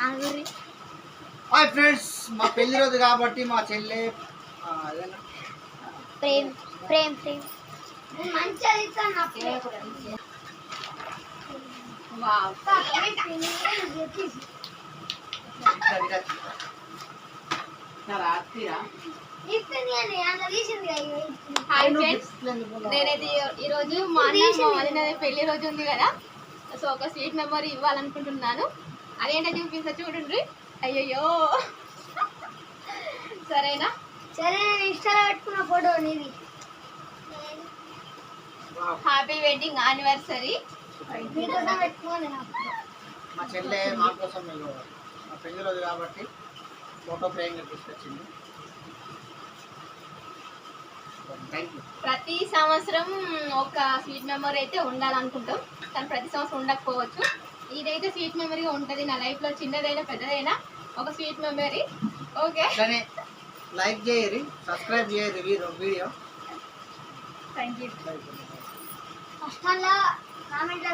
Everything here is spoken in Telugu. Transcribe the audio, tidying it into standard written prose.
హాయ్ ఫ్రెండ్స్, మా పెళ్లి రోజు కాబట్టి మా చెల్లె ప్రేమ్ ప్రేమ్ ప్రేమ్ నేనైతే ఈరోజు మా అన్న పెళ్లి రోజు ఉంది కదా, సో ఒక స్వీట్ మెమరీ ఇవ్వాలనుకుంటున్నాను. అదేంటో చూపిస్తా చూడండి. అయ్యయ్యో సరేనా? సరే, ఇన్స్టాలో పెట్టుకున్న ఫోటో నీది. Happy wedding anniversary. మా చెల్లె మా కోసం మా పెళ్లి రోజు కాబట్టి ఫోటో ఫ్రేమ్ తీసుకొచ్చింది. ప్రతి సంవత్సరం ఒక స్వీట్ మెమరీ అయితే ఉండాలనుకుంటాం, కానీ ప్రతి సంవత్సరం ఉండకపోవచ్చు. ఇదైతే స్వీట్ మెమరీగా ఉంటుంది నా లైఫ్ లో. చిన్నదైనా పెద్దదైనా ఒక స్వీట్ మెమరీ. ఓకే, లైక్ చేయరు, సబ్స్క్రైబ్ చేయరు video. Thank you. First comment